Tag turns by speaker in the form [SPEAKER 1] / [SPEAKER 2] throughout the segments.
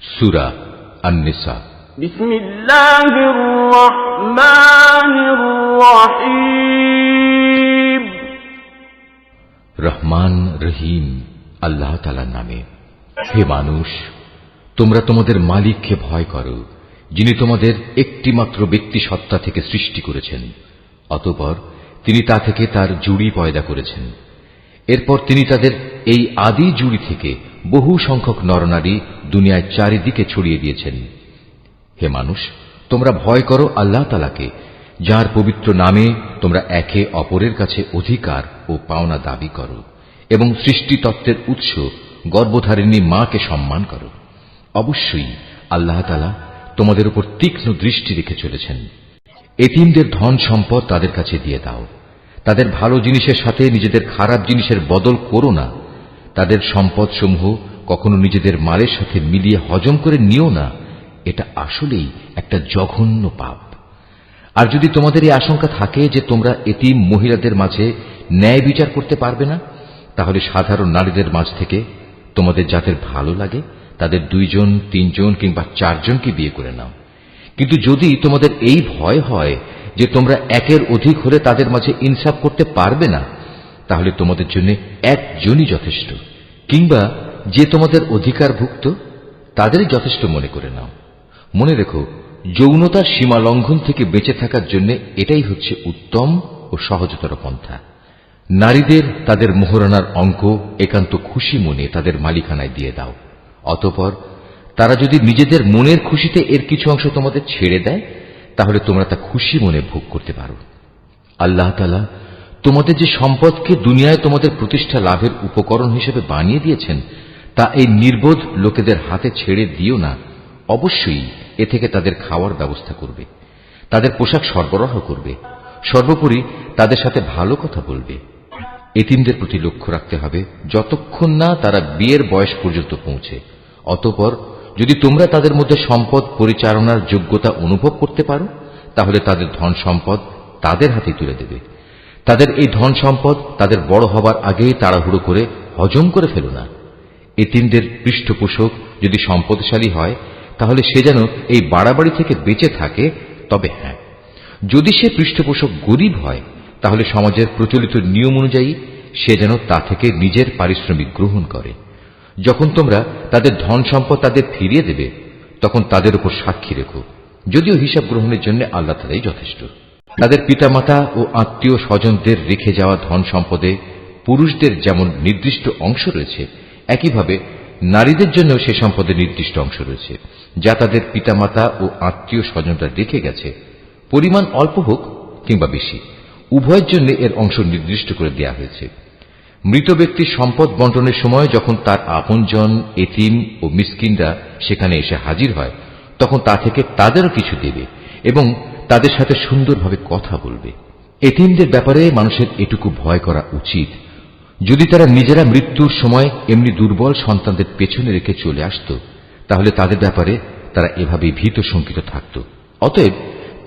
[SPEAKER 1] সূরা আন-নিসা।
[SPEAKER 2] বিসমিল্লাহির রহমানির রহিম।
[SPEAKER 1] রহমান রহিম আল্লাহ তাআলার নামে। হে মানুষ, তোমরা তোমাদের মালিককে ভয় করো, যিনি তোমাদের একটিমাত্র ব্যক্তি সত্তা থেকে সৃষ্টি করেছেন। অতঃপর তিনি তা থেকে তার জুড়ি পয়দা করেছেন। এরপর তিনি তাদের এই আদি জুড়ি থেকে বহু সংখ্যক নরনারী দুনিয়ায় চারিদিকে ছড়িয়ে দিয়েছেন। হে মানুষ, তোমরা ভয় করো আল্লাহ তাআলাকে, যার পবিত্র নামে তোমরা একে অপরের কাছে অধিকার ও পাওনা দাবি করো, এবং সৃষ্টিতত্ত্বের উৎস গর্ভধারিণী মাকে সম্মান করো। অবশ্যই আল্লাহ তাআলা তোমাদের উপর তীক্ষ্ণ দৃষ্টি রেখে চলেছেন। এতিমদের ধন সম্পদ তাদের কাছে দিয়ে দাও। তাদের ভালো জিনিসের সাথে নিজেদের খারাপ জিনিসের বদল করো না। তাদের সম্পদ সমূহ কখনো নিজেদের মালের সাথে মিলিয়ে হজম করে নিও না। এটা আসলেই একটা জঘন্য পাপ। আর যদি তোমাদের এই আশঙ্কা থাকে যে তোমরা এতিম মহিলাদের মাঝে ন্যায় বিচার করতে পারবে না, তাহলে সাধারণ নারীদের মাঝ থেকে তোমাদের যাদের ভালো লাগে তাদের 2 জন, 3 জন কিংবা 4 জনকে বিয়ে করে নাও। কিন্তু যদি তোমাদের এই ভয় হয় যে তোমরা একের অধিক হলে তাদের মাঝে ইনসাফ করতে পারবে না, তাহলে তোমাদের জন্য একজনই যথেষ্ট, কিংবা যে তোমাদের অধিকারভুক্ত তাদেরই যথেষ্ট মনে করে নাও। মনে রেখো, যৌনতার সীমা লঙ্ঘন থেকে বেঁচে থাকার জন্য এটাই হচ্ছে উত্তম ও সহজতর পন্থা। নারীদের তাদের মোহরানার অঙ্ক একান্ত খুশি মনে তাদের মালিকানায় দিয়ে দাও। অতঃপর তারা যদি নিজেদের মনের খুশিতে এর কিছু অংশ তোমাদের ছেড়ে দেয়, তাহলে তোমরা তা খুশি মনে ভোগ করতে পারো। আল্লাহ তাআলা তোমাদের যে সম্পদকে দুনিয়ায় তোমাদের প্রতিষ্ঠা লাভের উপকরণ হিসেবে বানিয়ে দিয়েছেন, তা এই নির্বোধ লোকেদের হাতে ছেড়ে দিও না। অবশ্যই এ থেকে তাদের খাওয়ার ব্যবস্থা করবে, তাদের পোশাক সরবরাহ করবে, সর্বোপরি তাদের সাথে ভালো কথা বলবে। এতিমদের প্রতি লক্ষ্য রাখতে হবে যতক্ষণ না তারা বিয়ের বয়স পর্যন্ত পৌঁছে। অতঃপর যদি তোমরা তাদের মধ্যে সম্পদ পরিচালনার যোগ্যতা অনুভব করতে পারো, তাহলে তাদের ধন সম্পদ তাদের হাতে তুলে দেবে। তাদের এই ধন সম্পদ তাদের বড় হবার আগেই তাড়াহুড়ো করে হজম করে ফেলো না। এতিমদের পৃষ্ঠপোষক যদি সম্পদশালী হয়, তাহলে সে যেন এই বাড়াবাড়ি থেকে বেঁচে থাকে। তবে হ্যাঁ, যদি সে পৃষ্ঠপোষক গরিব হয়, তাহলে সমাজের প্রচলিত নিয়ম অনুযায়ী সে যেন তা থেকে নিজের পারিশ্রমিক গ্রহণ করে। যখন তোমরা তাদের ধন সম্পদ তাদের ফিরিয়ে দেবে, তখন তাদের উপর সাক্ষী রেখো, যদিও হিসাব গ্রহণের জন্য আল্লাহ তাআলাই যথেষ্ট। তাদের পিতামাতা ও আত্মীয় স্বজনদের রেখে যাওয়া ধন সম্পদে পুরুষদের যেমন নির্দিষ্ট অংশ রয়েছে, একইভাবে নারীদের জন্য সে সম্পদের নির্দিষ্ট অংশ রয়েছে, যা তাদের পিতামাতা ও আত্মীয় স্বজনরা রেখে গেছে। পরিমাণ অল্প হোক কিংবা বেশি, উভয়ের জন্য এর অংশ নির্দিষ্ট করে দেয়া হয়েছে। মৃত ব্যক্তির সম্পদ বন্টনের সময় যখন তার আপনজন, এতিম ও মিসকিনরা সেখানে এসে হাজির হয়, তখন তা থেকে তাদেরও কিছু দেবে এবং তাদের সাথে সুন্দরভাবে কথা বলবে। এতিমদের ব্যাপারে মানুষের এটুকু ভয় করা উচিত, যদি তারা নিজেরা মৃত্যুর সময় এমনি দুর্বল সন্তানদের পেছনে রেখে চলে আসত, তাহলে তাদের ব্যাপারে তারা এভাবে ভীত শঙ্কিত থাকত। অতএব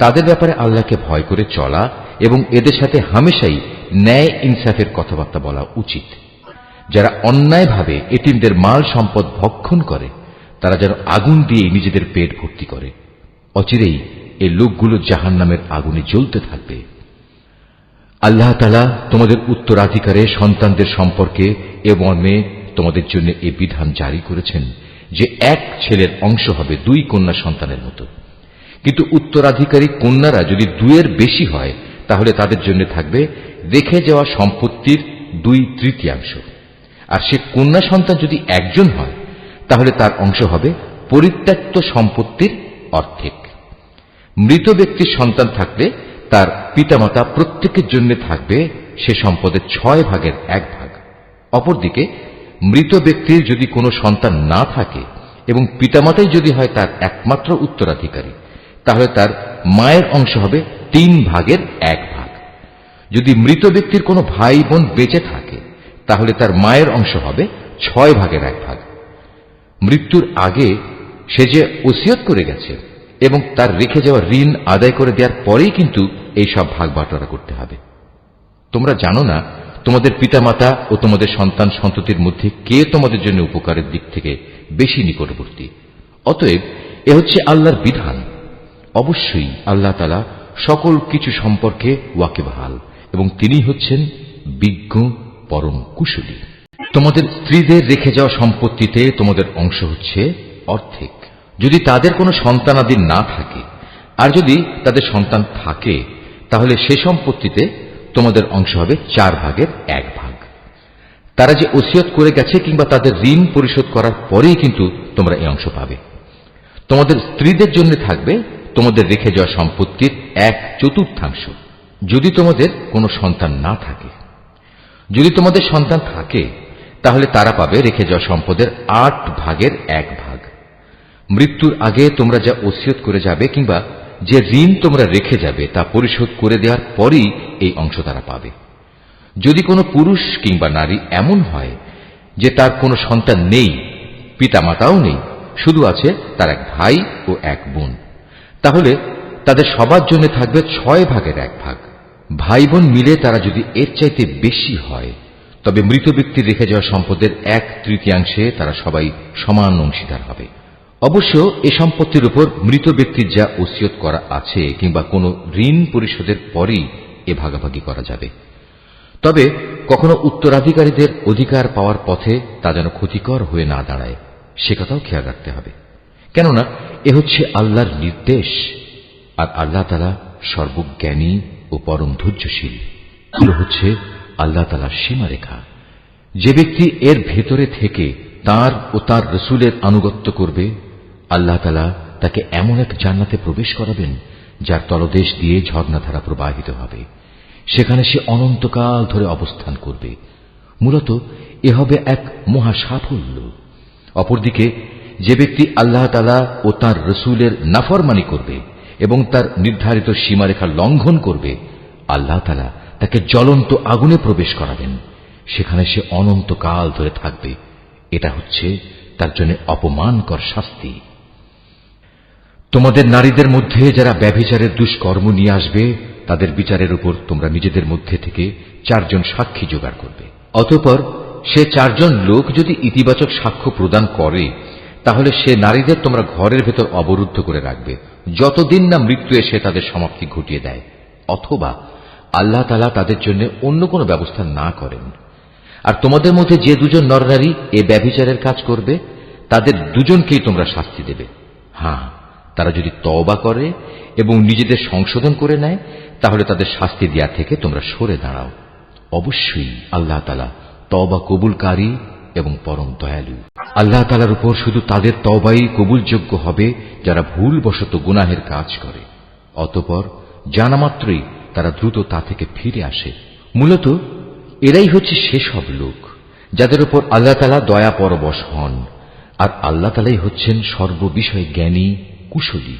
[SPEAKER 1] তাদের ব্যাপারে আল্লাহকে ভয় করে চলা এবং এদের সাথে হামেশাই ন্যায় ইনসাফের কথাবার্তা বলা উচিত। যারা অন্যায়ভাবে এতিমদের মাল সম্পদ ভক্ষণ করে, তারা যেন আগুন দিয়ে নিজেদের পেট ভর্তি করে। অচিরেই এই লোকগুলো জাহান্নামের আগুনে জ্বলতে থাকবে। আল্লাহ তাআলা তোমাদের উত্তরাধিকারে সন্তানদের সম্পর্কে এ মর্মে তোমাদের জন্য এ বিধান জারি করেছেন যে এক ছেলের অংশ হবে 2 কন্যা সন্তানের মতো। কিন্তু উত্তরাধিকারী কন্যারা যদি 2-এর বেশি হয়, তাহলে তাদের জন্য থাকবে রেখে যাওয়া সম্পত্তির 2/3 আর সে কন্যা সন্তান যদি একজন হয়, তাহলে তার অংশ হবে পরিত্যক্ত সম্পত্তির অর্ধেক। মৃত ব্যক্তির সন্তান থাকলে তার পিতামাতা প্রত্যেকের জন্য থাকবে সে সম্পদের 6/1 অপরদিকে মৃত ব্যক্তির যদি কোনো সন্তান না থাকে এবং পিতামাতাই যদি হয় তার একমাত্র উত্তরাধিকারী, তাহলে তার মায়ের অংশ হবে 3/1। যদি মৃত ব্যক্তির কোনো ভাই বোন বেঁচে থাকে, তাহলে তার মায়ের অংশ হবে 6/1। মৃত্যুর আগে সে যে ওসিয়ত করে গেছে এবং তার রেখে যাওয়া ঋণ আদায় করে দেওয়ার পরেই কিন্তু এই সব ভাগ বাটোয়ারা করতে হবে। তোমরা জানো না তোমাদের পিতামাতা ও তোমাদের সন্তান সন্ততির মধ্যে কে তোমাদের জন্য উপকারের দিক থেকে বেশি নিকটবর্তী। অতএব এ হচ্ছে আল্লাহর বিধান। অবশ্যই আল্লাহ তাআলা সকল কিছু সম্পর্কে ওয়াকিবহাল এবং তিনি হচ্ছেন বিজ্ঞ পরম কুশলী। তোমাদের স্ত্রীদের রেখে যাওয়া সম্পত্তিতে তোমাদের অংশ হচ্ছে অর্ধেক, যদি তাদের কোনো সন্তানাদি না থাকে, আর যদি তাদের সন্তান থাকে তাহলে সে সম্পত্তিতে তোমাদের অংশ হবে 4 ভাগের 1 ভাগ। তারা যে ওসিয়ত করে গেছে কিংবা তাদের ঋণ পরিশোধ করার পরেই কিন্তু তোমরা এই অংশ পাবে। তোমাদের স্ত্রীদের জন্য থাকবে তোমাদের রেখে যাওয়া সম্পত্তির 1/4 যদি তোমাদের কোনো সন্তান না থাকে। যদি তোমাদের সন্তান থাকে তাহলে তারা পাবে রেখে যাওয়া সম্পদের 8 ভাগের 1 ভাগ। মৃত্যুর আগে তোমরা যা ওসিয়ত করে যাবে কিংবা যে ঋণ তোমরা রেখে যাবে তা পরিশোধ করে দেওয়ার পরই এই অংশ তারা পাবে। যদি কোনো পুরুষ কিংবা নারী এমন হয় যে তার কোনো সন্তান নেই, পিতামাতাও নেই, শুধু আছে তার এক ভাই ও এক বোন, তাহলে তাদের সবার জন্য থাকবে 6 ভাগের 1 ভাগ। ভাই বোন মিলে তারা যদি এর চাইতে বেশি হয় তবে মৃত ব্যক্তির রেখে যাওয়া সম্পদের 1/3 তারা সবাই সমান অংশীদার হবে। অবশ্য এ সম্পত্তির উপর মৃত ব্যক্তির যা ওসিয়ত করা আছে কিংবা কোনো ঋণ পরিশোধের পরেই এ ভাগাভাগি করা যাবে। তবে কখনো উত্তরাধিকারীদের অধিকার পাওয়ার পথে তা যেন ক্ষতিকর হয়ে না দাঁড়ায়, সে কথাও খেয়াল রাখতে হবে। কেননা এ হচ্ছে আল্লাহর নির্দেশ, আর আল্লাহ তাআলা সর্বজ্ঞানী ও পরম ধৈর্যশীল। এগুলো হচ্ছে আল্লাহ তাআলার সীমারেখা। যে ব্যক্তি এর ভেতরে থেকে তার ও তার রসুলের আনুগত্য করবে, আল্লাহ তাআলা তাকে এমন এক জান্নাতে প্রবেশ করাবেন যার তলদেশ দিয়ে ঝর্ণাধারা প্রবাহিত হবে। সেখানে সে অনন্তকাল ধরে অবস্থান করবে। মূলত এ হবে এক মহা সাফল্য। অপরদিকে যে ব্যক্তি আল্লাহ তাআলা ও তার রসুলের নাফরমানি করবে এবং তার নির্ধারিত সীমারেখা লঙ্ঘন করবে, আল্লাহ তাআলা তাকে জ্বলন্ত আগুনে প্রবেশ করাবেন। সেখানে সে অনন্তকাল ধরে থাকবে। এটা হচ্ছে তার জন্য অপমানকর শাস্তি। তোমাদের নারীদের মধ্যে যারা ব্যভিচারের দুষ্কর্ম নিয়ে আসবে তাদের বিচারের উপর তোমরা নিজেদের মধ্যে থেকে 4 জন সাক্ষী জোগাড় করবে। অতঃপর সে 4 জন লোক যদি ইতিবাচক সাক্ষ্য প্রদান করে তাহলে সে নারীদের তোমরা ঘরের ভেতর অবরুদ্ধ করে রাখবে যতদিন না মৃত্যু এসে তাদের সমাপ্তি ঘটিয়ে দেয়, অথবা আল্লাহ তাআলা তাদের জন্য অন্য কোনো ব্যবস্থা না করেন। আর তোমাদের মধ্যে যে 2 জন নরনারী এ ব্যভিচারের কাজ করবে তাদের 2 জনকেই তোমরা শাস্তি দেবে। হ্যাঁ, তারা যদি তওবা করে এবং নিজেদের সংশোধন করে নেয় তাহলে তাদের শাস্তি দেয়া থেকে তোমরা সরে দাঁড়াও। অবশ্যই আল্লাহ তাআলা তওবা কবুলকারী এবং পরম দয়ালু। আল্লাহ তাআলার উপর শুধু তাদের তওবাই কবুলযোগ্য হবে যারা ভুলবশত গুনাহের কাজ করে, অতঃপর জানা মাত্রই তারা দ্রুত তা থেকে ফিরে আসে। মূলত এরাই হচ্ছে সেসব লোক যাদের উপর আল্লাহ তাআলা দয়া পরবশ হন, আর আল্লাহ তাআলাই হচ্ছেন সর্ববিষয়ে জ্ঞানী কুশলী।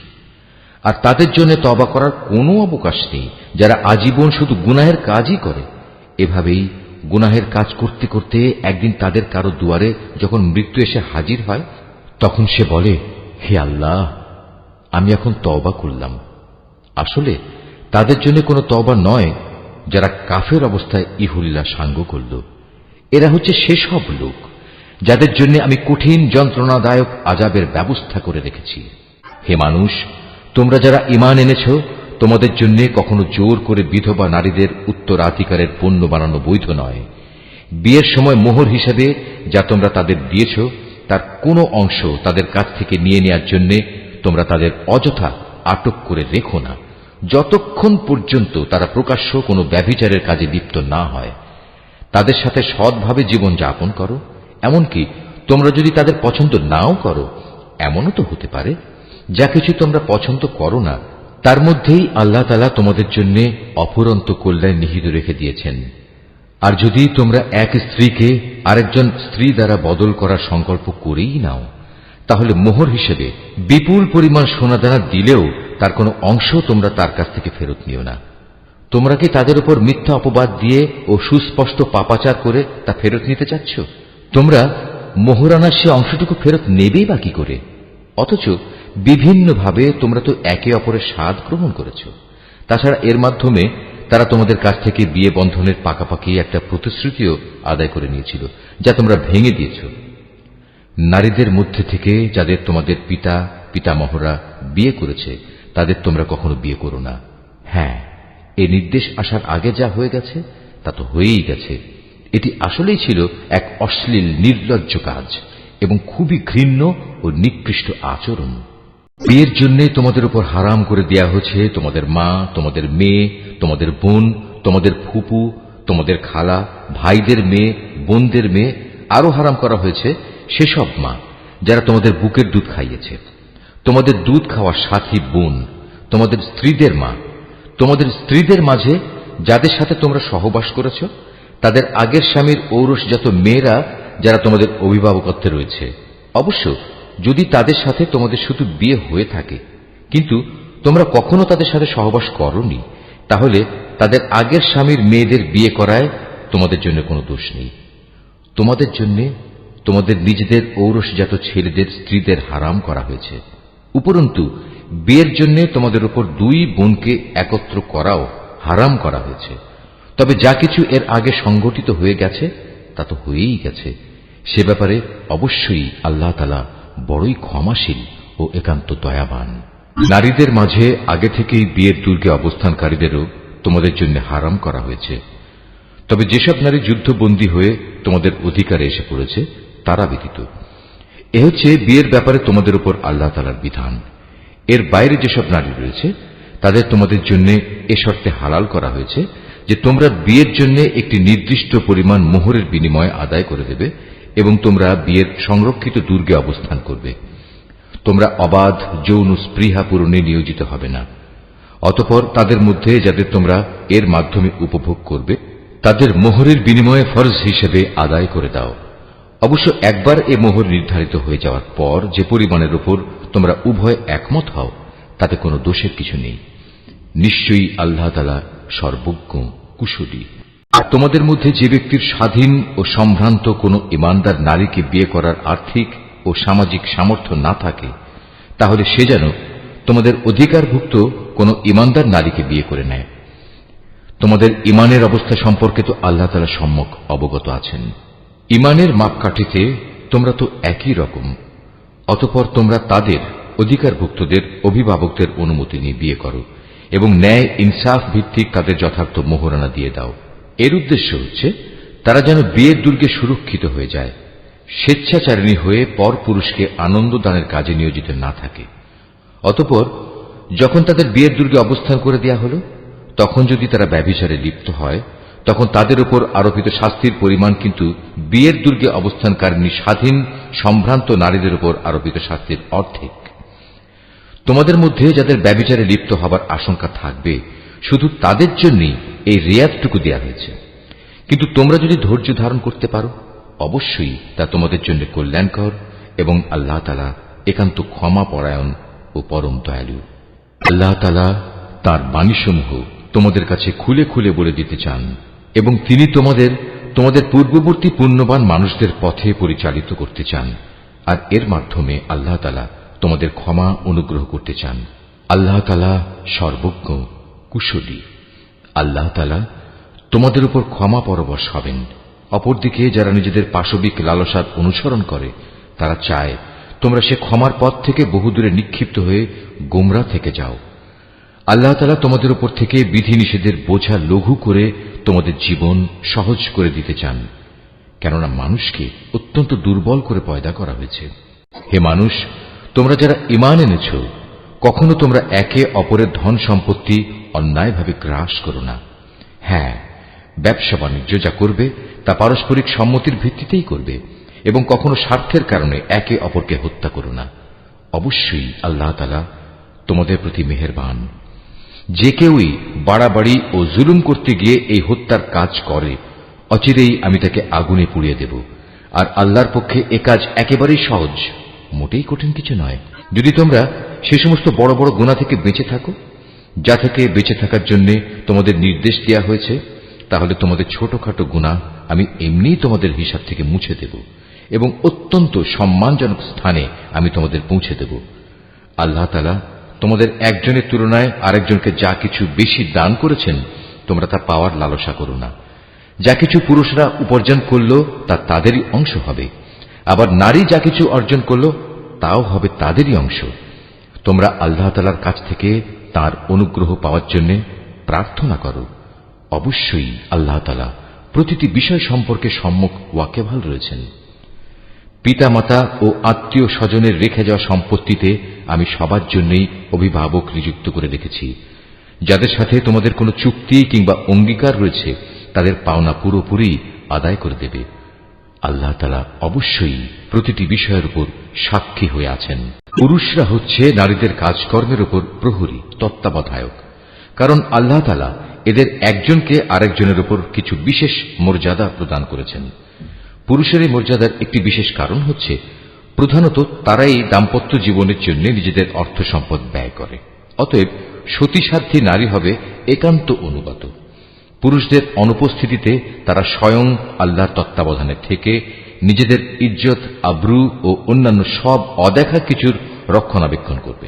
[SPEAKER 1] আর তাদের জন্য তওবা করার কোনো অবকাশ নেই যারা আজীবন শুধু গুনাহের কাজই করে। এভাবেই গুনাহের কাজ করতে করতে একদিন তাদের কারো দুয়ারে যখন মৃত্যু এসে হাজির হয় তখন সে বলে, হে আল্লাহ, আমি এখন তওবা করলাম। আসলে তাদের জন্য কোনো তওবা নয় যারা কাফের অবস্থায় ইহুল্লাহ সাঙ্গ করল। এরা হচ্ছে সেসব লোক যাদের জন্য আমি কঠিন যন্ত্রণাদায়ক আযাবের ব্যবস্থা করে রেখেছি। হে মানুষ, তোমরা যারা ঈমান এনেছ, তোমাদের জন্য কখনো জোর করে বিধবা নারীদের উত্তরাধিকারের পণ্য বানানো বৈধ নয়। বিয়ের সময় মোহর হিসেবে যা তোমরা তাদের দিয়েছ তার কোনো অংশ তাদের কাছ থেকে নিয়ে নেওয়ার জন্য তোমরা তাদের অযথা আটক করে রেখো না, যতক্ষণ পর্যন্ত তারা প্রকাশ্য কোনো ব্যভিচারের কাজে লিপ্ত না হয়। তাদের সাথে সৎভাবে জীবন যাপন করো। এমনকি তোমরা যদি তাদের পছন্দ নাও করো, এমনও তো হতে পারে যা কিছু তোমরা পছন্দ করো না তার মধ্যেই আল্লাহ তাআলা তোমাদের জন্য অফুরন্ত কল্যাণ নিহিত রেখে দিয়েছেন। আর যদি তোমরা এক স্ত্রীকে আরেকজন স্ত্রী দ্বারা বদল করার সংকল্প করেই নাও, তাহলে মোহর হিসেবে বিপুল পরিমাণ সোনাদানা দিলেও তার কোনো অংশ তোমরা তার কাছ থেকে ফেরত নিও না। তোমরা কি তাদের উপর মিথ্যা অপবাদ দিয়ে ও সুস্পষ্ট পাপাচার করে তা ফেরত নিতে চাচ্ছ? তোমরা মোহরানার সে অংশটুকু ফেরত নেবেই বা কি করে? অথচ বিভিন্নভাবে তোমরা তো একে অপরের স্বাদ গ্রহণ করেছ। তাছাড়া এর মাধ্যমে তারা তোমাদের কাছ থেকে বিয়ে বন্ধনের পাকাপাকি একটা প্রতিশ্রুতিও আদায় করে নিয়েছিল, যা তোমরা ভেঙে দিয়েছ। নারীদের মধ্যে থেকে যাদের তোমাদের পিতা পিতামহরা বিয়ে করেছে তাদের তোমরা কখনো বিয়ে করো না। হ্যাঁ, এ নির্দেশ আসার আগে যা হয়ে গেছে তা তো হয়েই গেছে। এটি আসলেই ছিল এক অশ্লীল নির্লজ্জ কাজ এবং খুবই ঘৃণ্য ও নিকৃষ্ট আচরণ। বিয়ের জন্য তোমাদের উপর হারাম করে দেয়া হয়েছে তোমাদের মা, তোমাদের মেয়ে, তোমাদের বোন, তোমাদের ফুপু, তোমাদের খালা, ভাইদের মেয়ে, বোনদের মেয়ে। আরো হারাম করা হয়েছে সেসব মা যারা তোমাদের বুকের দুধ খাইয়েছে, তোমাদের দুধ খাওয়া সাথী বোন, তোমাদের স্ত্রীদের মা, তোমাদের স্ত্রীদের মাঝে যাদের সাথে তোমরা সহবাস করেছ, তাদের আগের স্বামীর ঔরসজাত মেয়েরা যারা তোমাদের অভিভাবকত্বে রয়েছে। অবশ্য যদি তাদের সাথে তোমাদের শুধু বিয়ে হয়ে থাকে কিন্তু তোমরা কখনো তাদের সাথে সহবাস করনি, তাহলে তাদের আগের স্বামীর মেয়েদের বিয়ে করায় তোমাদের জন্য কোনো দোষ নেই। তোমাদের জন্য তোমাদের নিজেদের ঔরসজাত ছেলেদের স্ত্রীদের হারাম করা হয়েছে। উপরন্তু বিয়ের জন্য তোমাদের উপর দুই বোনকে একত্র করাও হারাম করা হয়েছে। তবে যা কিছু এর আগে সংঘটিত হয়ে গেছে তা তো হয়েই গেছে। সে ব্যাপারে অবশ্যই আল্লাহ তাআলা বড়ই ক্ষমাশীল ও একান্ত দয়াবান। নারীদের মাঝে আগে থেকেই বিয়ের দুর্গে অবস্থানকারীদেরও তোমাদের জন্য হারাম করা হয়েছে। তবে যেসব নারী যুদ্ধবন্দী হয়ে তোমাদের অধিকারে এসে পড়েছে তারা ব্যতীত। এ হচ্ছে বিয়ের ব্যাপারে তোমাদের উপর আল্লাহ তাআলার বিধান। এর বাইরে যেসব নারী রয়েছে তাদের তোমাদের জন্য এ শর্তে হালাল করা হয়েছে যে তোমরা বিয়ের জন্য একটি নির্দিষ্ট পরিমাণ মোহরের বিনিময়ে আদায় করে দেবে এবং তোমরা বিয়ের সংরক্ষিত দুর্গে অবস্থান করবে। তোমরা অবাধ যৌন স্পৃহা পূরণে নিয়োজিত হবে না। অতঃপর তাদের মধ্যে যাদের তোমরা এর মাধ্যমে উপভোগ করবে তাদের মোহরের বিনিময়ে ফরজ হিসেবে আদায় করে দাও। অবশ্য একবার এ মোহর নির্ধারিত হয়ে যাওয়ার পর যে পরিমাণের উপর তোমরা উভয় একমত হও তাতে কোনো দোষের কিছু নেই। নিশ্চয়ই আল্লাহ তাআলা সর্বজ্ঞ কুশলী। আর তোমাদের মধ্যে যে ব্যক্তির স্বাধীন ও সম্ভ্রান্ত কোনো ঈমানদার নারীকে বিয়ে করার আর্থিক ও সামাজিক সামর্থ্য না থাকে তাহলে সে যেন তোমাদের অধিকারভুক্ত কোনো ঈমানদার নারীকে বিয়ে করে নেয়। তোমাদের ঈমানের অবস্থা সম্পর্কে তো আল্লাহ তাআলা সম্যক অবগত আছেন। ঈমানের মাপকাঠিতে তোমরা তো একই রকম। অতঃপর তোমরা তাদের অধিকারভুক্তদের অভিভাবকদের অনুমতি নিয়ে বিয়ে করো এবং ন্যায় ইনসাফ ভিত্তিক তাদের যথার্থ মোহরানা দিয়ে দাও। এর উদ্দেশ্য হচ্ছে তারা যেন বিয়ের দুর্গে সুরক্ষিত হয়ে যায়, স্বেচ্ছাচারিণী হয়ে পর পুরুষকে আনন্দ দানের কাজে নিয়োজিত না থাকে। অতঃপর যখন তাদের বিয়ের দুর্গে অবস্থান করে দেয়া হল তখন যদি তারা ব্যভিচারে লিপ্ত হয় তখন তাদের উপর আরোপিত শাস্তির পরিমাণ কিন্তু বিয়ের দুর্গে অবস্থানকারিণী স্বাধীন সম্ভ্রান্ত নারীদের উপর আরোপিত শাস্তির অর্ধেক। তোমাদের মধ্যে যাদের ব্যভিচারে লিপ্ত হবার আশঙ্কা থাকবে শুধু তাদের জন্যই এই রেয়াতটুকু দেয়া হয়েছে। কিন্তু তোমরা যদি ধৈর্য ধারণ করতে পারো অবশ্যই তা তোমাদের জন্য কল্যাণকর এবং আল্লাহ তাআলা একান্ত ক্ষমা পরায়ণ ও পরম দয়ালু। আল্লাহ তাআলা তাঁর বাণীসমূহ তোমাদের কাছে খুলে খুলে বলে দিতে চান এবং তিনি তোমাদের পূর্ববর্তী পুণ্যবান মানুষদের পথে পরিচালিত করতে চান। আর এর মাধ্যমে আল্লাহ তাআলা তোমাদের ক্ষমা অনুগ্রহ করতে চান। আল্লাহ তাআলা সর্বজ্ঞ কুশলী। আল্লাহ তাআলা তোমাদের উপর ক্ষমা পরবশ হবেন। অপরদিকে যারা নিজেদের পাশবিক লালসার অনুসরণ করে তারা চায় তোমরা সে ক্ষমার পথ থেকে বহুদূরে নিক্ষিপ্ত হয়ে গোমরা থেকে যাও। আল্লাহ তাআলা তোমাদের উপর থেকে বিধিনিষেধের বোঝা লঘু করে তোমাদের জীবন সহজ করে দিতে চান, কেননা মানুষকে অত্যন্ত দুর্বল করে পয়দা করা হয়েছে। হে মানুষ, তোমরা যারা ঈমান এনেছ কখনো তোমরা একে অপরের ধন সম্পত্তি অন্যায়ভাবে গ্রাস করো না। হ্যাঁ, ব্যবসা বাণিজ্য যা করবে তা পারস্পরিক সম্মতির ভিত্তিতেই করবে এবং কখনো স্বার্থের কারণে একে অপরকে হত্যা করো না। অবশ্যই আল্লাহ তাআলা তোমাদের প্রতি মেহেরবান। যে কেউই বাড়াবাড়ি ও জুলুম করতে গিয়ে এই হত্যার কাজ করে অচিরেই আমি তাকে আগুনে পুড়িয়ে দেব। আর আল্লাহর পক্ষে এ কাজ একেবারেই সহজ, মোটেই কঠিন কিছু নয়। যদি তোমরা সে সমস্ত বড় বড় গুনাহ থেকে বেঁচে থাকো যা থেকে বেঁচে থাকার জন্য তোমাদের নির্দেশ দেওয়া হয়েছে, তাহলে তোমাদের ছোটখাটো গুনাহ আমি এমনিই তোমাদের হিসাব থেকে মুছে দেব এবং অত্যন্ত সম্মানজনক স্থানে আমি তোমাদের পৌঁছে দেব। আল্লাহ তাআলা তোমাদের একজনের তুলনায় আরেকজনকে যা কিছু বেশি দান করেছেন তোমরা তা পাওয়ার লালসা করো না। যা কিছু পুরুষরা উপার্জন করল তা তাদেরই অংশ হবে, আবার নারী যা কিছু অর্জন করল তাও হবে তাদেরই অংশ। তোমরা আল্লাহ তাআলার কাছ থেকে তার অনুগ্রহ পাওয়ার জন্য প্রার্থনা করো। অবশ্যই আল্লাহ তাআলা প্রতিটি বিষয় সম্পর্কে সম্যক ওয়াকিবহাল রয়েছেন। পিতামাতা ও আত্মীয় স্বজনের রেখে যাওয়া সম্পত্তিতে আমি সবার জন্যই অভিভাবক নিযুক্ত করে রেখেছি। যাদের সাথে তোমাদের কোনো চুক্তি কিংবা অঙ্গীকার রয়েছে তাদের পাওনা পুরোপুরি আদায় করে দেবে। আল্লাহ তাআলা অবশ্যই প্রতিটি বিষয়ের উপর সাক্ষী হয়ে আছেন। পুরুষরা হচ্ছে নারীদের কাজকর্মের উপর প্রহরী, তত্ত্বাবধায়ক। কারণ আল্লাহ তাআলা এদের একজনকে আরেকজনের উপর কিছু বিশেষ মর্যাদা প্রদান করেছেন। পুরুষের এই মর্যাদার একটি বিশেষ কারণ হচ্ছে প্রধানত তারাই দাম্পত্য জীবনের জন্য নিজেদের অর্থ সম্পদ ব্যয় করে। অতএব সতীসাধ্যী নারী হবে একান্ত অনুগত। পুরুষদের অনুপস্থিতিতে তারা স্বয়ং আল্লাহর তত্ত্বাবধানে থেকে নিজেদের ইজ্জত, আব্রু ও অন্যান্য সব অদেখা কিছুর রক্ষণাবেক্ষণ করবে।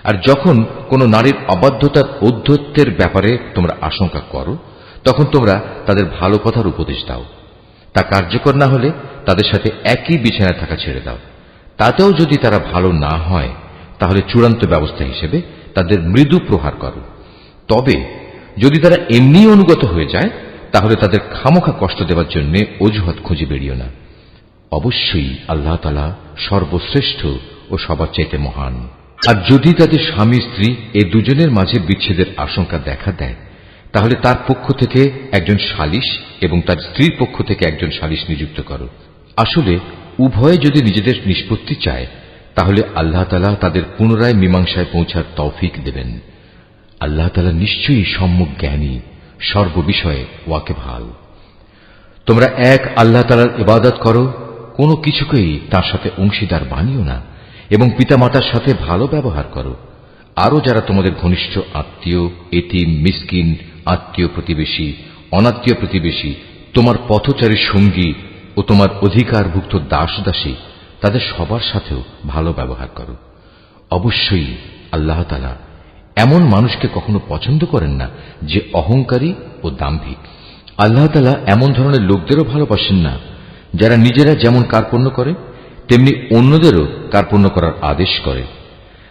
[SPEAKER 1] আর যখন কোন নারীর অবাধ্যতার ঔদ্ধত্যের ব্যাপারে তোমরা আশঙ্কা করো তখন তোমরা তাদের ভালো কথার উপদেশ দাও। তা কার্যকর না হলে তাদের সাথে একই বিছানায় থাকা ছেড়ে দাও। তাতেও যদি তারা ভালো না হয় তাহলে চূড়ান্ত ব্যবস্থা হিসেবে তাদের মৃদু প্রহার করো। তবে যদি তারা এমনি অনুগত হয়ে যায় তাহলে তাদের খামোখা কষ্ট দেওয়ার জন্য অজুহাত খুঁজে বেরিও না। অবশ্যই আল্লাহ তাআলা সর্বশ্রেষ্ঠ ও সবার চাইতে মহান। আর যদি তাদের স্বামী স্ত্রী এই দুজনের মাঝে বিচ্ছেদের আশঙ্কা দেখা দেয় তাহলে তার পক্ষ থেকে একজন সালিশ এবং তার স্ত্রীর পক্ষ থেকে একজন সালিশ নিযুক্ত করো। আসলে উভয়ে যদি নিজেদের নিষ্পত্তি চায় তাহলে আল্লাহ তাআলা তাদের পুনরায় মীমাংসায় পৌঁছার তৌফিক দেবেন। আল্লাহ তাআলা নিশ্চয়ই সম্যক জ্ঞানী, সর্ববিষয়ে ওয়াকিবহাল। তোমরা এক আল্লাহ তাআলার ইবাদত করো, কোনো কিছুকেই তার সাথে অংশীদার বানিও না এবং পিতামাতার সাথে ভালো ব্যবহার করো। আরো যারা তোমাদের ঘনিষ্ঠ আত্মীয়, এতিম, মিসকিন, আত্মীয় প্রতিবেশী, অনাত্মীয় প্রতিবেশী, তোমার পথচারীর সঙ্গী ও তোমার অধিকারভুক্ত দাস দাসী, তাদের সবার সাথেও ভালো ব্যবহার করো। অবশ্যই আল্লাহ তাআলা এমন মানুষকে কখনো পছন্দ করেন না যে অহংকারী ও দাম্ভিক। আল্লাহ তাআলা এমন ধরনের লোকদেরও ভালোবাসেন না যারা নিজেরা যেমন কার্পণ্য করে তেমনি অন্যদেরও কার্পণ্য করার আদেশ করে।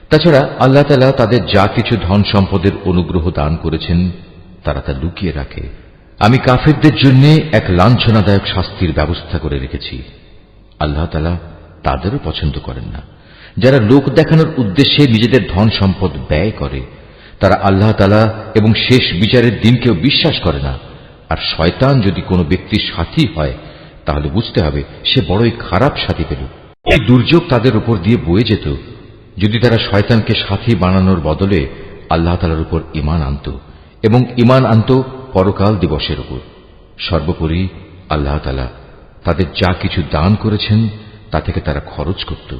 [SPEAKER 1] তাছাড়া আল্লাহ তাআলা তাদের যা কিছু ধন সম্পদের অনুগ্রহ দান করেছেন তারা তা লুকিয়ে রাখে। আমি কাফেরদের জন্য এক লাঞ্ছনাদায়ক শাস্তির ব্যবস্থা করে রেখেছি। আল্লাহ তাআলা তাদেরও পছন্দ করেন না যারা লোক দেখানোর উদ্দেশ্যে নিজেদের ধন সম্পদ ব্যয় করে। তারা আল্লাহ তাআলা এবং শেষ বিচারের দিনকেও বিশ্বাস করে না। আর শয়তান যদি কোনো ব্যক্তির সাথী হয় তাহলে বুঝতে হবে সে বড়ই খারাপ সাথী পেল। এই দুর্যোগ তাদের উপর দিয়ে বয়ে যেত যদি তারা শয়তানকে সাথী বানানোর বদলে আল্লাহ তাআলার উপর ঈমান আনত এবং ঈমান আনত পরকাল দিবসের উপর। সর্বোপরি আল্লাহ তাআলা তাদের যা কিছু দান করেছেন তা থেকে তারা খরচ করত।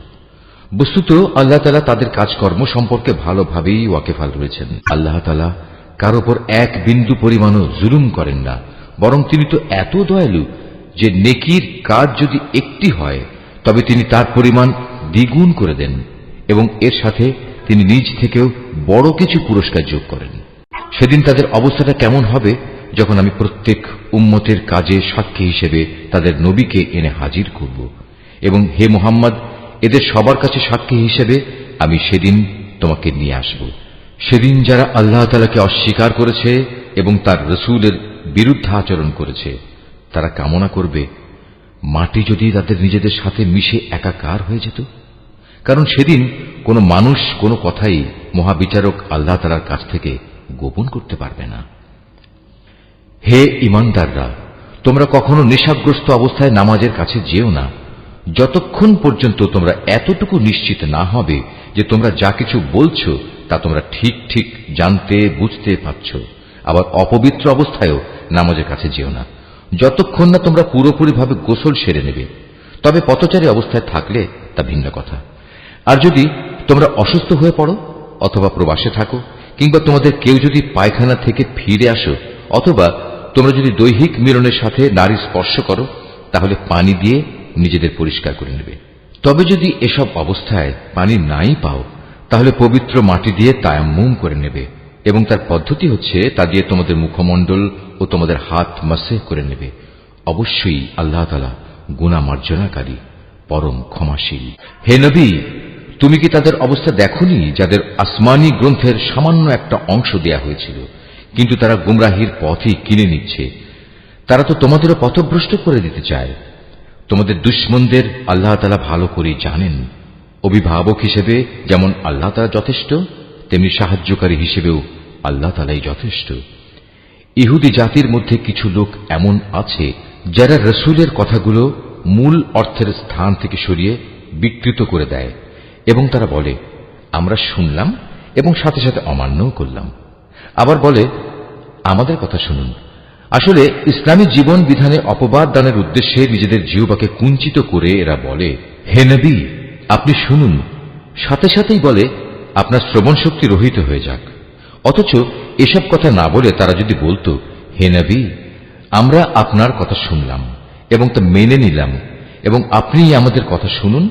[SPEAKER 1] বস্তুত আল্লাহ তাআলা তাদের কাজকর্ম সম্পর্কে ভালোভাবেই ওয়াকিবহাল রয়েছেন। আল্লাহ তাআলা কার উপর এক বিন্দু পরিমাণও জুলুম করেন না, বরং তিনি তো এত দয়ালু যে নেকির কাজ যদি একটি হয় তবে তিনি তার পরিমাণ দ্বিগুণ করে দেন এবং এর সাথে তিনি নিজ থেকেও বড় কিছু পুরস্কার যোগ করেন। সেদিন তাদের অবস্থাটা কেমন হবে যখন আমি প্রত্যেক উম্মতের কাজে সাক্ষী হিসেবে তাদের নবীকে এনে হাজির করব এবং হে মুহাম্মদ, এদের সবার কাছে সাক্ষী হিসেবে আমি সেদিন তোমাকে নিয়ে আসব। সেদিন যারা আল্লাহ তাআলাকে অস্বীকার করেছে এবং তার রাসূলের বিরুদ্ধে আচরণ করেছে তারা কামনা করবে মাটি যদি তাদের নিজেদের সাথে মিশে একাকার হয়ে যেত। কারণ সেদিন কোনো মানুষ কোনো কথাই মহাবিচারক আল্লাহ তাআলার কাছ থেকে গোপন করতে পারবে না। হে ঈমানদাররা, তোমরা কখনো নেশাগ্রস্ত অবস্থায় নামাজের কাছে যেও না যতক্ষণ পর্যন্ত তোমরা এতটুকু নিশ্চিত না হবে যে তোমরা যা কিছু বলছো তা তোমরা ঠিক ঠিক জানতে বুঝতে পারছ। আবার অপবিত্র অবস্থায়ও নামাজের কাছে যেও না যতক্ষণ না তোমরা পুরোপুরিভাবে গোসল সেরে নেবে। তবে পথচারী অবস্থায় থাকলে তা ভিন্ন কথা। আর যদি তোমরা অসুস্থ হয়ে পড়ো অথবা প্রবাসে থাকো কিংবা তোমাদের কেউ যদি পায়খানা থেকে ফিরে আসো অথবা তোমরা যদি দৈহিক মিলনের সাথে নারী স্পর্শ করো তাহলে পানি দিয়ে নিজেদের পরিষ্কার করে নেবে। তবে যদি এসব অবস্থায় পানি নাই পাও তাহলে পবিত্র মাটি দিয়ে তায়াম্মুম করে নেবে এবং তার পদ্ধতি হচ্ছে তা দিয়ে তোমাদের মুখমণ্ডল ও তোমাদের হাত মাসেহ করে নেবে। অবশ্যই আল্লাহ তাআলা গুনাহ মার্জনাকারী, পরম ক্ষমাশীল। হে নবী, তুমি কি তাদের অবস্থা দেখোনি যাদের আসমানি গ্রন্থের সামান্য একটা অংশ দেয়া হয়েছিল, কিন্তু তারা গুমরাহির পথই কিনে নিচ্ছে। তারা তো তোমাদেরও পথভ্রষ্ট করে দিতে চায়। তোমাদের দুশমনদের আল্লাহ তাআলা ভালো করে জানেন। অভিভাবক হিসেবে যেমন আল্লাহ তাআলা যথেষ্ট, তেমনি সাহায্যকারী হিসেবেও আল্লাহ তাআলাই যথেষ্ট। ইহুদি জাতির মধ্যে কিছু লোক এমন আছে যারা রসুলের কথাগুলো মূল অর্থের স্থান থেকে সরিয়ে বিকৃত করে দেয়, এবং তারা বলে আমরা শুনলাম এবং সাথে সাথে অমান্যও করলাম। আবার বলে আমাদের কথা শুনুন। আসলে ইসলামী জীবন বিধানে অপবাদ দানের উদ্দেশ্যে নিজেদের জিহ্বাকে কুঞ্চিত করে এরা বলে হে নবী, আপনি শুনুন। সাথে সাথেই বলে আপনার শ্রবণ শক্তি রহিত হয়ে যাক। অথচ এসব কথা না বলে তারা যদি বলতো হে নবী, আমরা আপনার কথা শুনলাম এবং তা মেনে নিলাম, এবং আপনি আমাদের কথা শুনুন,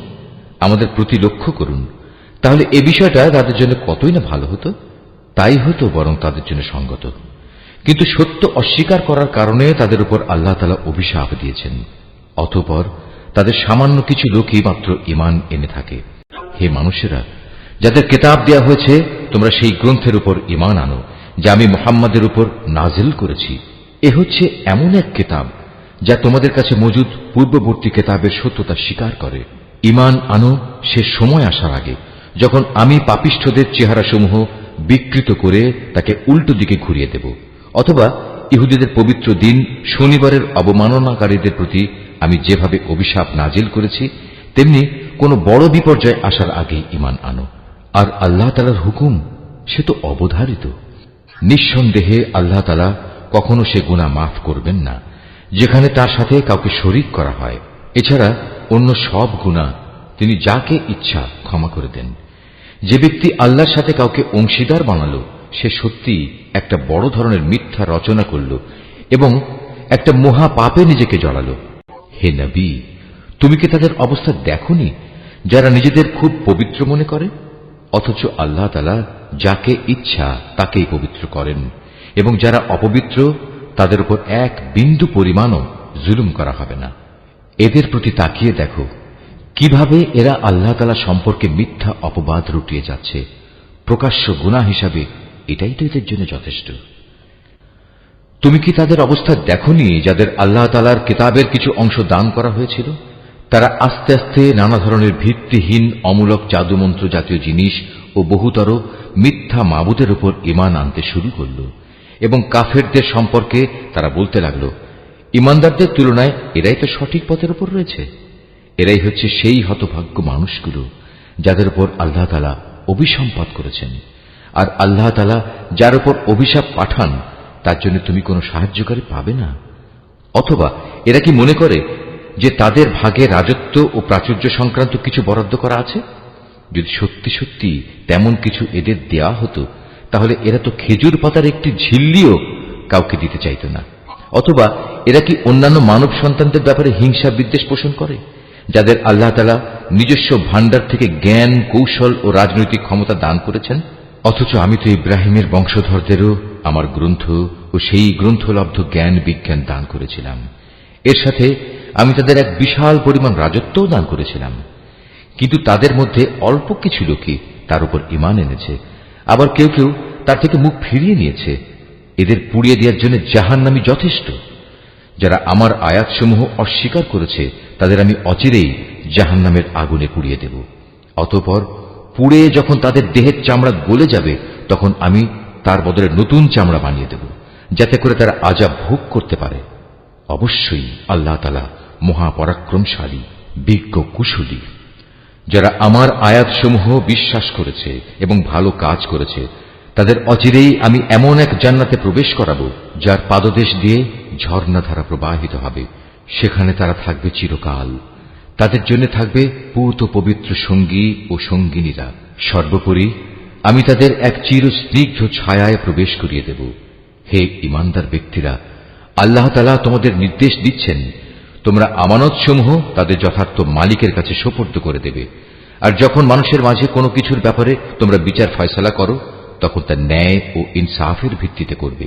[SPEAKER 1] আমাদের প্রতি লক্ষ্য করুন, তাহলে এ বিষয়টা তাদের জন্য কতই না ভালো হতো। তাই হতো বরং তাদের জন্য সঙ্গত। কিন্তু সত্য অস্বীকার করার কারণে তাদের উপর আল্লাহ তাআলা অভিশাপ দিয়েছেন। অতঃপর তাদের সামান্য কিছু লোকই মাত্র ঈমান এনে থাকে। হে মানুষেরা, যাদের কিতাব দেয়া হয়েছে তোমরা সেই গ্রন্থের উপর ঈমান আনো যা আমি মুহাম্মাদের উপর নাজিল করেছি। এ হচ্ছে এমন এক কিতাব যা তোমাদের কাছে মজুদ পূর্ববর্তী কিতাবের সত্যতা স্বীকার করে। ঈমান আনো সে সময় আসার আগে যখন আমি পাপিষ্ঠদের চেহারাসমূহ বিকৃত করে তাকে উল্টো দিকে ঘুরিয়ে দেব, অথবা ইহুদিদের পবিত্র দিন শনিবারের অবমাননাকারীদের প্রতি আমি যেভাবে অভিশাপ নাজিল করেছি, তেমনি কোনো বড় বিপর্যয় আসার আগেই ঈমান আনো। আর আল্লাহ তাআলার হুকুম সে তো অবধারিত। নিঃসন্দেহে আল্লাহ তাআলা কখনো সে গুনাহ মাফ করবেন না যেখানে তার সাথে কাউকে শরীক করা হয়। এছাড়া অন্য সব গুনাহ তিনি যাকে ইচ্ছা ক্ষমা করে দেন। যে ব্যক্তি আল্লাহর সাথে কাউকে অংশীদার বানালো সে সত্যি একটা বড় ধরনের মিথ্যা রচনা করল এবং একটা মহা পাপে নিজেকে জড়ালো। হে নবী, তুমি কি তাদের অবস্থা দেখোনি যারা নিজেদের খুব পবিত্র মনে করে, অথচ আল্লাহ তাআলা যাকে ইচ্ছা তাকেই পবিত্র করেন, এবং যারা অপবিত্র তাদের উপর এক বিন্দু পরিমাণও জুলুম করা হবে না। এদের প্রতি তাকিয়ে দেখো কিভাবে এরা আল্লাহ তাআলা সম্পর্কে মিথ্যা অপবাদ রটিয়ে যাচ্ছে। প্রকাশ্য গুনাহ হিসাবে এটাই তো এদের জন্য যথেষ্ট। তুমি কি তাদের অবস্থা দেখোনি যাদের আল্লাহ তাআলার কিতাবের কিছু অংশ দান করা হয়েছিল? তারা আস্তে আস্তে নানা ধরনের ভিত্তিহীন অমূলক জাদুমন্ত্র জাতীয় জিনিস ও বহুতর মিথ্যা মাবুদের উপর ঈমান আনতে শুরু করল, এবং কাফেরদের সম্পর্কে তারা বলতে লাগল ঈমানদারদের তুলনায় এরাই তো সঠিক পথের উপর রয়েছে। এরাই হচ্ছে সেই হতভাগ্য মানুষগুলো যাদের উপর আল্লাহ তাআলা অভিসম্পাত করেছেন। আর আল্লাহ তাআলা যার উপর অভিশাপ পাঠান তার জন্য তুমি কোনো সাহায্যকারী পাবে না। অথবা এরা কি মনে করে যে তাদের ভাগে রাজত্ব ও প্রাচুর্য সংক্রান্ত কিছু বরাদ্দ করা আছে? যদি সত্যি সত্যি তেমন কিছু এদের দেয়া হতো তাহলে এরা তো খেজুর পাতার একটি ঝিল্লিও কাউকে দিতে চাইত না। অথবা এরা কি অন্যান্য মানব সন্তানদের ব্যাপারে হিংসা বিদ্বেষ পোষণ করে, যাদের আল্লাহ তাআলা নিজস্ব ভান্ডার থেকে জ্ঞান, কৌশল ও রাজনৈতিক ক্ষমতা দান করেছেন? অথচ আমি তো ইব্রাহিমের বংশধরদেরও আমার গ্রন্থ ও সেই গ্রন্থলব্ধ জ্ঞান বিজ্ঞান দান করেছিলাম। এর সাথে আমি তাদের এক বিশাল পরিমাণ রাজত্বও দান করেছিলাম। কিন্তু তাদের মধ্যে অল্প কিছু লোকই তার উপর ঈমান এনেছে, আবার কেউ কেউ তার থেকে মুখ ফিরিয়ে নিয়েছে। এদের পুড়িয়ে দেওয়ার জন্য জাহান্নামী যথেষ্ট। যারা আমার আয়াতসমূহ অস্বীকার করেছে তাদের আমি অচিরেই জাহান্নামের আগুনে পুড়িয়ে দেব। অতঃপর পুড়ে যখন তাদের দেহের চামড়া গলে যাবে তখন আমি তার বদলে নতুন চামড়া বানিয়ে দেব, যাতে করে তারা আযাব ভোগ করতে পারে। অবশ্যই আল্লাহ তাআলা মহাপরাক্রমশালী, বিজ্ঞ, কুশলী। যারা আমার আয়াতসমূহ বিশ্বাস করেছে এবং ভালো কাজ করেছে তাদের অচিরেই আমি এমন এক জান্নাতে প্রবেশ করাবো যার পাদদেশ দিয়ে ঝর্ণাধারা প্রবাহিত হবে। সেখানে তারা থাকবে চিরকাল। তাদের জন্য থাকবে পূত পবিত্র সঙ্গী ও সঙ্গিনীরা। সর্বোপরি আমি তাদের এক চিরস্নিগ্ধ ছায়ায় প্রবেশ করিয়ে দেব। হে ঈমানদার ব্যক্তিরা, আল্লাহ তাআলা তোমাদের নির্দেশ দিচ্ছেন তোমরা আমানতসমূহ তাদের যথার্থ মালিকের কাছে সোপর্দ করে দেবে। আর যখন মানুষের মাঝে কোনো কিছুর ব্যাপারে তোমরা বিচার ফয়সালা করো তখন তা ন্যায় ও ইনসাফের ভিত্তিতে করবে।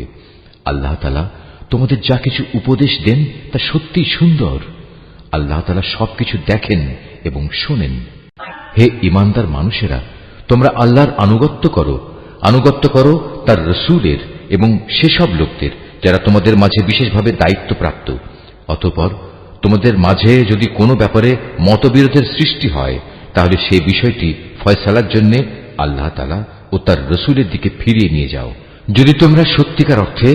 [SPEAKER 1] আল্লাহ তাআলা তোমাদের যা কিছু উপদেশ দেন তা সত্যিই সুন্দর। আল্লাহ তাআলা সবকিছু দেখেন এবং শোনেন। হে ঈমানদার মানুষেরা, তোমরা আল্লাহর আনুগত্য করো তার রসূলের এবং সেসব লোকদের যারা তোমাদের মাঝে বিশেষভাবে দায়িত্বপ্রাপ্ত। অতঃপর তোমাদের মাঝে যদি কোনো ব্যাপারে মতবিরোধের সৃষ্টি হয়, তাহলে সেই বিষয়টি ফয়সালার জন্য আল্লাহ তাআলা ও তার রসূলের দিকে ফিরিয়ে নিয়ে যাও। যদি তোমরা সত্যিকার অর্থে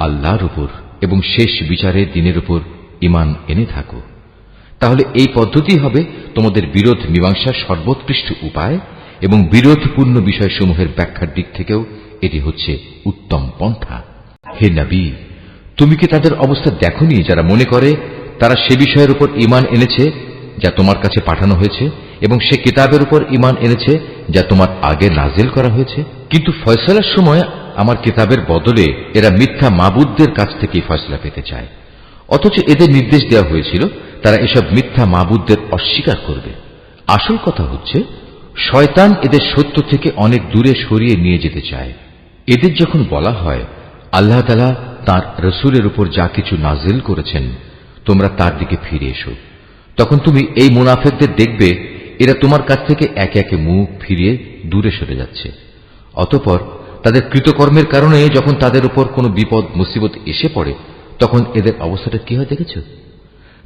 [SPEAKER 1] আল্লাহর উপর এবং শেষ বিচারের দিনের উপর ঈমান এনে থাকো, তাহলে এই পদ্ধতি হবে তোমাদের বিরোধ মীমাংসার সর্বোৎকৃষ্ট উপায়, এবং বিরোধপূর্ণ বিষয়সমূহের ব্যাখ্যার দিক থেকেও এটি হচ্ছে উত্তম পন্থা। হে নবী, তুমি কি তাদের অবস্থা দেখোনি যারা মনে করে তারা সে বিষয়ের উপর ঈমান এনেছে যা তোমার কাছে পাঠানো হয়েছে, এবং সে কিতাবের উপর ঈমান এনেছে যা তোমার আগে নাজিল করা হয়েছে? কিন্তু ফয়সালার সময় আমার কিতাবের বদলে এরা মিথ্যা মাবুদদের কাছ থেকে ফয়সলা পেতে চায়, অথচ এদের নির্দেশ দেওয়া হয়েছিল তারা এসব মিথ্যা মাবুদদের অস্বীকার করবে। আসল কথা হচ্ছে, শয়তান এদের সত্য থেকে অনেক দূরে সরিয়ে নিয়ে যেতে চায়। এদের যখন বলা হয় আল্লাহ তাআলা তাঁর রসূলের উপর যা কিছু নাজিল করেছেন তোমরা তার দিকে ফিরে এসো, তখন তুমি এই মুনাফিকদের দেখবে এরা তোমার কাছ থেকে একে একে মুখ ফিরিয়ে দূরে সরে যাচ্ছে। অতঃপর তাদের কৃতকর্মের কারণে যখন তাদের উপর কোনো বিপদ মুসিবত এসে পড়ে, তখন এদের অবস্থাটা কি হয় দেখেছ?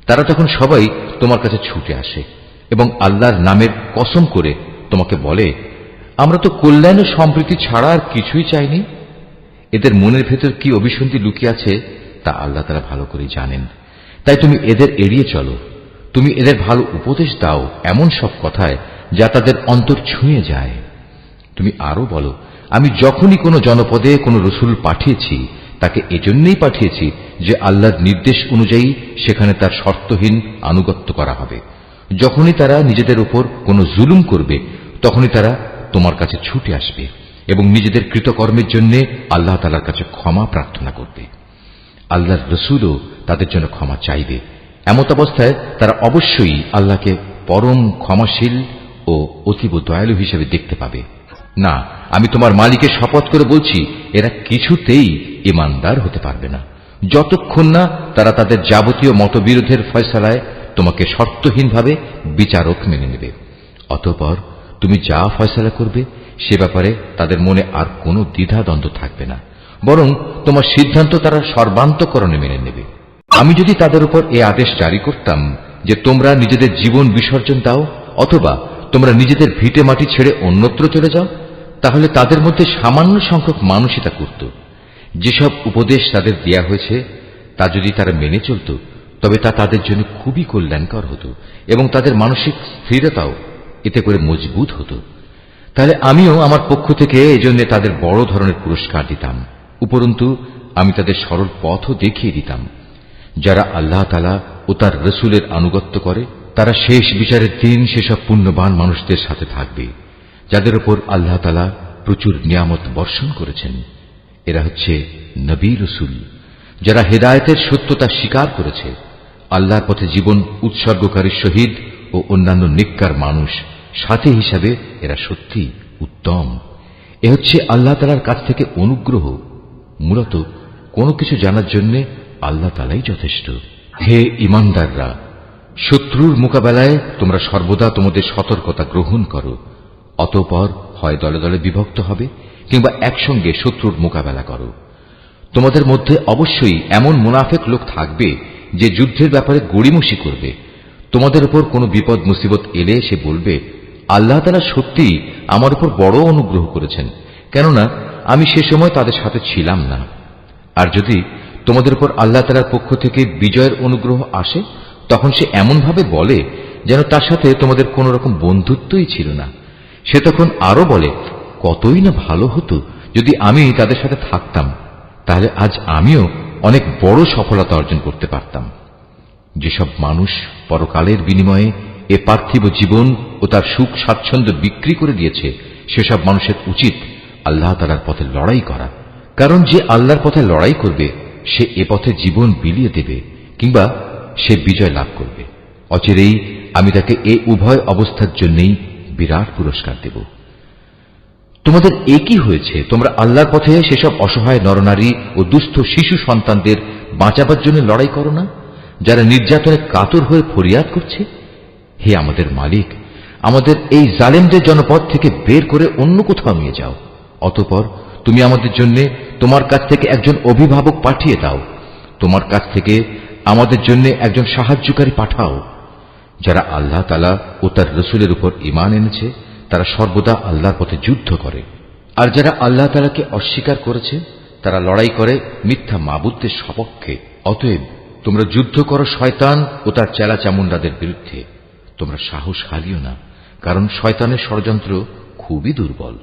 [SPEAKER 1] তারা তখন সবাই তোমার কাছে ছুটে আসে এবং আল্লাহর নামের কসম করে তোমাকে বলে, আমরা তো কল্যাণ ও সম্প্রীতি ছাড়া আর কিছুই চাইনি। এদের মনের ভেতর কি অভিসন্ধি লুকিয়ে আছে তা আল্লাহ তাআলা ভালো করে জানেন। তাই তুমি এদের এড়িয়ে চলো। তুমি এদের ভালো উপদেশ দাও এমন সব কথায় যা তাদের অন্তর ছুঁয়ে যায়। তুমি আরো বলো, আমি যখনই কোনো জনপদে কোনো রসূল পাঠিয়েছি তাকে এজন্যই পাঠিয়েছি যে আল্লাহর নির্দেশ অনুযায়ী সেখানে তার শর্তহীন আনুগত্য করা হবে। যখনই তারা নিজেদের উপর কোনো জুলুম করবে তখনই তারা তোমার কাছে ছুটে আসবে এবং নিজেদের কৃতকর্মের জন্য আল্লাহ তাআলার কাছে ক্ষমা প্রার্থনা করবে। আল্লাহর রসূলও তাদের জন্য ক্ষমা চাইবে। এমত অবস্থায় তারা অবশ্যই আল্লাহকে পরম ক্ষমাশীল ও অতীব দয়ালু হিসেবে দেখতে পাবে। না, আমি তোমার মালিকের শপথ করে বলছি, এরা কিছুতেই ঈমানদার হতে পারবে না যতক্ষণ না তারা তাদের যাবতীয় মতবিরোধের ফয়সালায় তোমাকে শর্তহীনভাবে বিচারক মেনে নেবে। অতঃপর তুমি যা ফয়সালা করবে সে ব্যাপারে তাদের মনে আর কোনো দ্বিধাদ্বন্দ্ব থাকবে না, বরং তোমার সিদ্ধান্ত তারা সর্বান্তঃকরণে মেনে নেবে। আমি যদি তাদের উপর এই আদেশ জারি করতাম যে তোমরা নিজেদের জীবন বিসর্জন দাও অথবা তোমরা নিজেদের ভিটে মাটি ছেড়ে অন্যত্র চলে যাও, তাহলে তাদের মধ্যে সামান্য সংখ্যক মানুষই তা করত। যেসব উপদেশ তাদের দেয়া হয়েছে তা যদি তারা মেনে চলত তবে তা তাদের জন্য খুবই কল্যাণকর হতো এবং তাদের মানসিক স্থিরতাও এতে করে মজবুত হতো। তাহলে আমিও আমার পক্ষ থেকে এজন্য তাদের বড় ধরনের পুরস্কার দিতাম। উপরন্তু আমি তাদের সরল পথও দেখিয়ে দিতাম। যারা আল্লাহ তাআলা ও তার রসূলের আনুগত্য করে তারা শেষ বিচারের দিন সেসব পুণ্যবান মানুষদের সাথে থাকবে যাদের উপর আল্লাহ তাআলা প্রচুর নিয়ামত বর্ষণ করেছেন। এরা হচ্ছে নবী রসূল যারা হেদায়েতের সত্যতা স্বীকার করেছে, আল্লাহর পথে জীবন উৎসর্গকারী শহীদ ও অন্যান্য নেককার মানুষ সাথী হিসাবে এরা সত্যি উত্তম। এ হচ্ছে আল্লাহ তাআলার কাছ থেকে অনুগ্রহ। মূলত কোনো কিছু জানার জন্য আল্লাহ তাআলাই যথেষ্ট। হে ঈমানদাররা, শত্রুর মোকাবেলায় তোমরা সর্বদা তোমাদের সতর্কতা গ্রহণ করো। অতঃপর হয় দলে দলে বিভক্ত হবে কিংবা একসঙ্গে শত্রুর মোকাবেলা করো। তোমাদের মধ্যে অবশ্যই এমন মুনাফিক লোক থাকবে যে যুদ্ধের ব্যাপারে গড়িমসি করবে। তোমাদের উপর কোনো বিপদ মুসিবত এলে সে বলবে, আল্লাহ তাআলা সত্যিই আমার উপর বড় অনুগ্রহ করেছেন, কেননা আমি সে সময় তাদের সাথে ছিলাম না। আর যদি তোমাদের উপর আল্লাহ তাআলার পক্ষ থেকে বিজয়ের অনুগ্রহ আসে তখন সে এমনভাবে বলে যেন তার সাথে তোমাদের কোন রকম বন্ধুত্বই ছিল না। সে তখন আরো বলে, কতই না ভালো হতো যদি আমি তাদের সাথে থাকতাম, তাহলে আজ আমিও অনেক বড় সফলতা অর্জন করতে পারতাম। যেসব মানুষ পরকালের বিনিময়ে এ পার্থিব জীবন ও তার সুখ স্বাচ্ছন্দ্য বিক্রি করে দিয়েছে সেসব মানুষের উচিত আল্লাহ তাআলার পথে লড়াই করা, কারণ যে আল্লাহর পথে লড়াই করবে সে এ পথে জীবন বিলিয়ে দেবে কিংবা সে বিজয় লাভ করবে। অচিরেই আমি তাকে এ উভয় অবস্থার জন্যই বিরাট পুরস্কার দেব। তোমাদের একই হয়েছে, তোমরা আল্লাহর পথে সেসব অসহায় নরনারী ও দুস্থ শিশু সন্তানদের বাঁচাবার জন্য লড়াই করো না যারা নির্যাতনে কাতর হয়ে ফরিয়াদ করছে। হে আমাদের মালিক, আমাদের এই জালেমদের জনপদ থেকে বের করে অন্য কোথাও নিয়ে যাও। অতঃপর তুমি আমাদের জন্য তোমার কাছ থেকে একজন অভিভাবক পাঠিয়ে দাও। তোমার কাছ থেকে আমাদের জন্য একজন সাহায্যকারী পাঠাও। যারা আল্লাহ তাআলা ও তার রাসূলের উপর ঈমান এনেছে তারা সর্বদা আল্লাহর পথে যুদ্ধ করে, আর যারা আল্লাহ তাআলাকে অস্বীকার করেছে তারা লড়াই করে মিথ্যা মাবুদদের সপক্ষে। অতএব তোমরা যুদ্ধ করো শয়তান ও তার চেলাচামুন্ডাদের বিরুদ্ধে। তোমরা সাহস হারিও না, কারণ শয়তানের ষড়যন্ত্র খুবই দুর্বল।